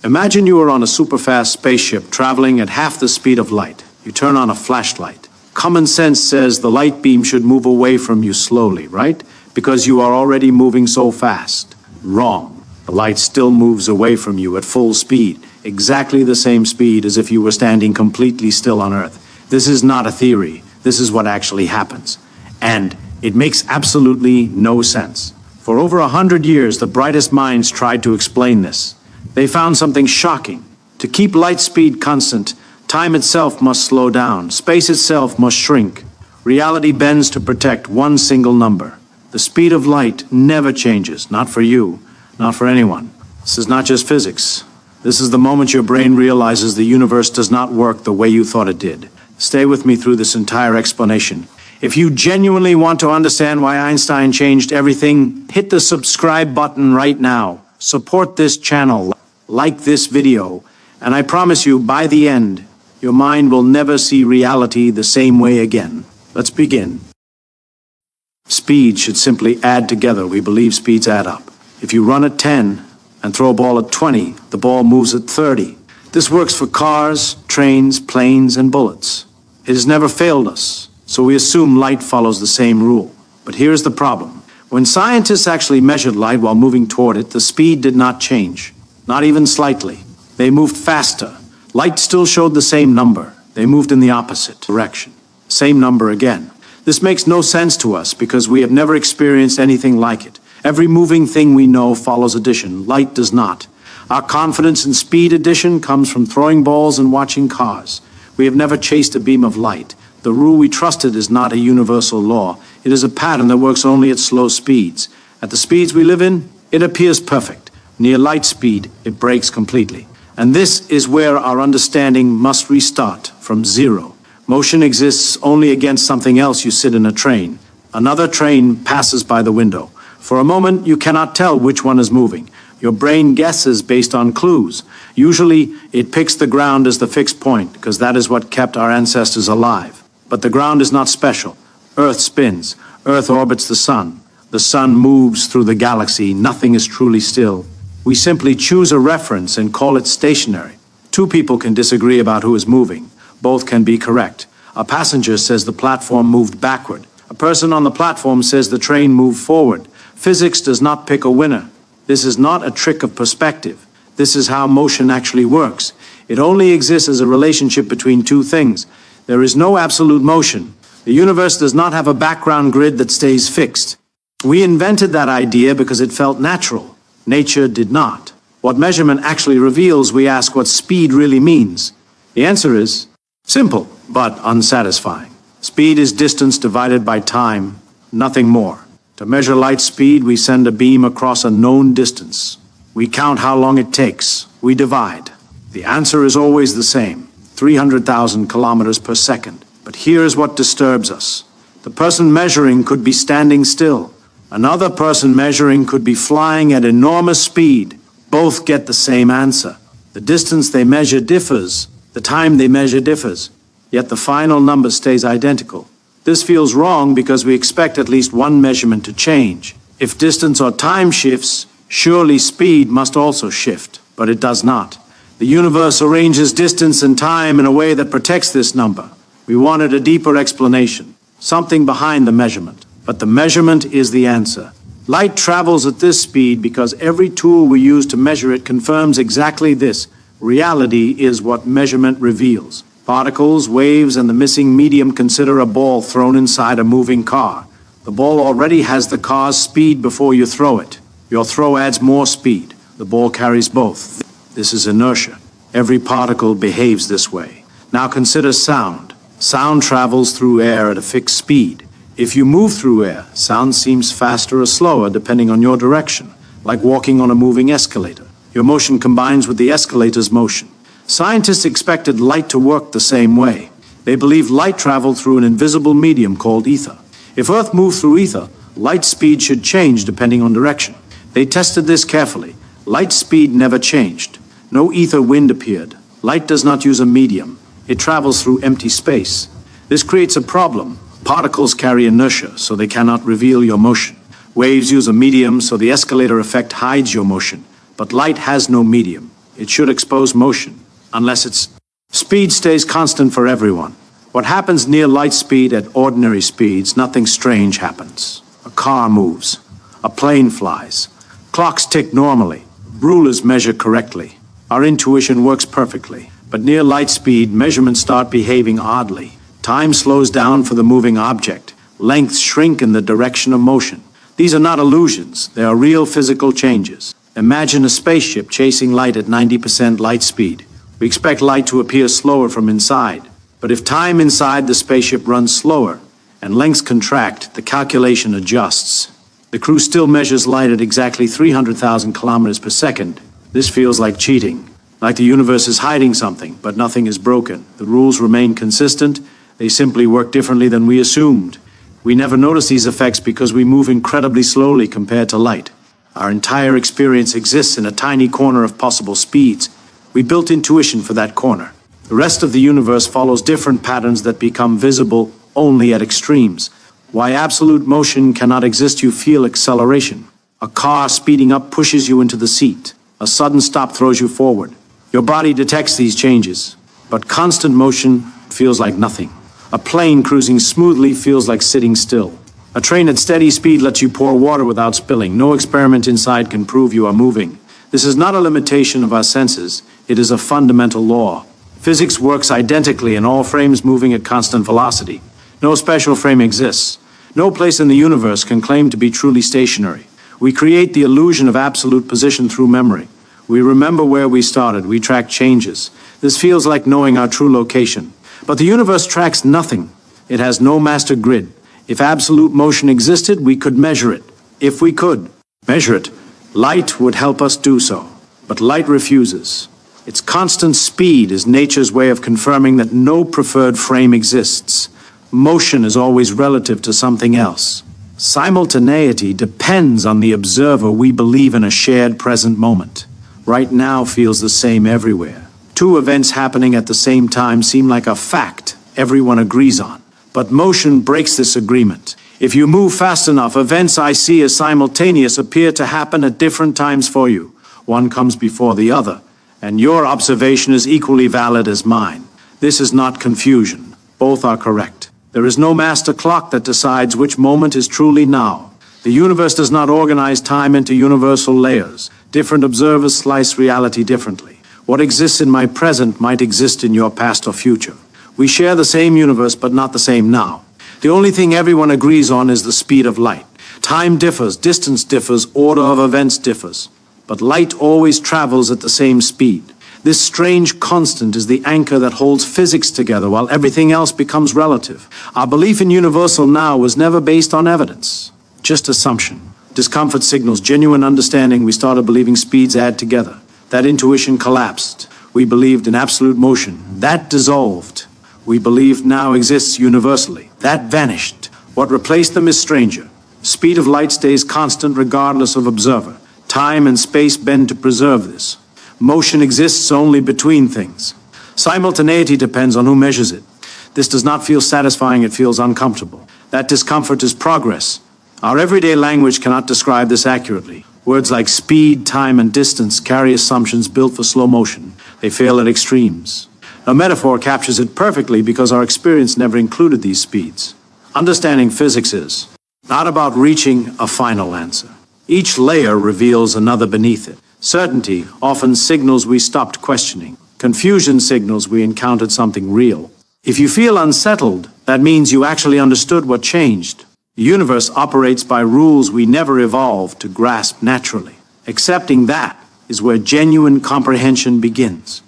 Imagine you are on a super-fast spaceship traveling at half the speed of light. You turn on a flashlight. Common sense says the light beam should move away from you slowly, right? Because you are already moving so fast. Wrong. The light still moves away from you at full speed, exactly the same speed as if you were standing completely still on Earth. This is not a theory. This is what actually happens. And it makes absolutely no sense. For over 100 years, the brightest minds tried to explain this. They found something shocking. To keep light speed constant, time itself must slow down. Space itself must shrink. Reality bends to protect one single number. The speed of light never changes, not for you, not for anyone. This is not just physics. This is the moment your brain realizes the universe does not work the way you thought it did. Stay with me through this entire explanation. If you genuinely want to understand why Einstein changed everything, hit the subscribe button right now. Support this channel, like this video, and I promise you, by the end, your mind will never see reality the same way again. Let's begin. Speed should simply add together. We believe speeds add up. If you run at 10 and throw a ball at 20, the ball moves at 30. This works for cars, trains, planes, and bullets. It has never failed us, so we assume light follows the same rule. But here's the problem. When scientists actually measured light while moving toward it, the speed did not change, not even slightly. They moved faster. Light still showed the same number. They moved in the opposite direction. Same number again. This makes no sense to us because we have never experienced anything like it. Every moving thing we know follows addition. Light does not. Our confidence in speed addition comes from throwing balls and watching cars. We have never chased a beam of light. The rule we trusted is not a universal law. It is a pattern that works only at slow speeds. At the speeds we live in, it appears perfect. Near light speed, it breaks completely. And this is where our understanding must restart from zero. Motion exists only against something else. You sit in a train. Another train passes by the window. For a moment, you cannot tell which one is moving. Your brain guesses based on clues. Usually, it picks the ground as the fixed point, because that is what kept our ancestors alive. But the ground is not special. Earth spins. Earth orbits the sun. The sun moves through the galaxy. Nothing is truly still. We simply choose a reference and call it stationary. Two people can disagree about who is moving. Both can be correct. A passenger says the platform moved backward. A person on the platform says the train moved forward. Physics does not pick a winner. This is not a trick of perspective. This is how motion actually works. It only exists as a relationship between two things. There is no absolute motion. The universe does not have a background grid that stays fixed. We invented that idea because it felt natural. Nature did not. What measurement actually reveals, we ask what speed really means. The answer is simple, but unsatisfying. Speed is distance divided by time, nothing more. To measure light speed, we send a beam across a known distance. We count how long it takes. We divide. The answer is always the same, 300,000 kilometers per second. But here's what disturbs us. The person measuring could be standing still. Another person measuring could be flying at enormous speed. Both get the same answer. The distance they measure differs. The time they measure differs. Yet the final number stays identical. This feels wrong because we expect at least one measurement to change. If distance or time shifts, surely speed must also shift, but it does not. The universe arranges distance and time in a way that protects this number. We wanted a deeper explanation, something behind the measurement, but the measurement is the answer. Light travels at this speed because every tool we use to measure it confirms exactly this. Reality is what measurement reveals. Particles, waves, and the missing medium. Consider a ball thrown inside a moving car. The ball already has the car's speed before you throw it. Your throw adds more speed. The ball carries both. This is inertia. Every particle behaves this way. Now consider sound. Sound travels through air at a fixed speed. If you move through air, sound seems faster or slower depending on your direction, like walking on a moving escalator. Your motion combines with the escalator's motion. Scientists expected light to work the same way. They believed light traveled through an invisible medium called ether. If Earth moved through ether, light speed should change depending on direction. They tested this carefully. Light speed never changed. No ether wind appeared. Light does not use a medium. It travels through empty space. This creates a problem. Particles carry inertia, so they cannot reveal your motion. Waves use a medium, so the escalator effect hides your motion. But light has no medium. It should expose motion, unless its speed stays constant for everyone. What happens near light speed at ordinary speeds, nothing strange happens. A car moves. A plane flies. Clocks tick normally. Rulers measure correctly. Our intuition works perfectly. But near light speed, measurements start behaving oddly. Time slows down for the moving object. Lengths shrink in the direction of motion. These are not illusions. They are real physical changes. Imagine a spaceship chasing light at 90% light speed. We expect light to appear slower from inside. But if time inside the spaceship runs slower and lengths contract, the calculation adjusts. The crew still measures light at exactly 300,000 kilometers per second. This feels like cheating, like the universe is hiding something, but nothing is broken. The rules remain consistent. They simply work differently than we assumed. We never notice these effects because we move incredibly slowly compared to light. Our entire experience exists in a tiny corner of possible speeds. We built intuition for that corner. The rest of the universe follows different patterns that become visible only at extremes. Why absolute motion cannot exist, you feel acceleration. A car speeding up pushes you into the seat. A sudden stop throws you forward. Your body detects these changes, but constant motion feels like nothing. A plane cruising smoothly feels like sitting still. A train at steady speed lets you pour water without spilling. No experiment inside can prove you are moving. This is not a limitation of our senses. It is a fundamental law. Physics works identically in all frames moving at constant velocity. No special frame exists. No place in the universe can claim to be truly stationary. We create the illusion of absolute position through memory. We remember where we started. We track changes. This feels like knowing our true location. But the universe tracks nothing. It has no master grid. If absolute motion existed, we could measure it. If we could measure it, light would help us do so. But light refuses. Its constant speed is nature's way of confirming that no preferred frame exists. Motion is always relative to something else. Simultaneity depends on the observer. We believe in a shared present moment. Right now feels the same everywhere. Two events happening at the same time seem like a fact everyone agrees on. But motion breaks this agreement. If you move fast enough, events I see as simultaneous appear to happen at different times for you. One comes before the other, and your observation is equally valid as mine. This is not confusion. Both are correct. There is no master clock that decides which moment is truly now. The universe does not organize time into universal layers. Different observers slice reality differently. What exists in my present might exist in your past or future. We share the same universe, but not the same now. The only thing everyone agrees on is the speed of light. Time differs, distance differs, order of events differs. But light always travels at the same speed. This strange constant is the anchor that holds physics together while everything else becomes relative. Our belief in universal now was never based on evidence, just assumption. Discomfort signals genuine understanding. We started believing speeds add together. That intuition collapsed. We believed in absolute motion. That dissolved. We believed now exists universally. That vanished. What replaced them is stranger. Speed of light stays constant regardless of observer. Time and space bend to preserve this. Motion exists only between things. Simultaneity depends on who measures it. This does not feel satisfying, it feels uncomfortable. That discomfort is progress. Our everyday language cannot describe this accurately. Words like speed, time, and distance carry assumptions built for slow motion. They fail at extremes. No metaphor captures it perfectly because our experience never included these speeds. Understanding physics is not about reaching a final answer. Each layer reveals another beneath it. Certainty often signals we stopped questioning. Confusion signals we encountered something real. If you feel unsettled, that means you actually understood what changed. The universe operates by rules we never evolved to grasp naturally. Accepting that is where genuine comprehension begins.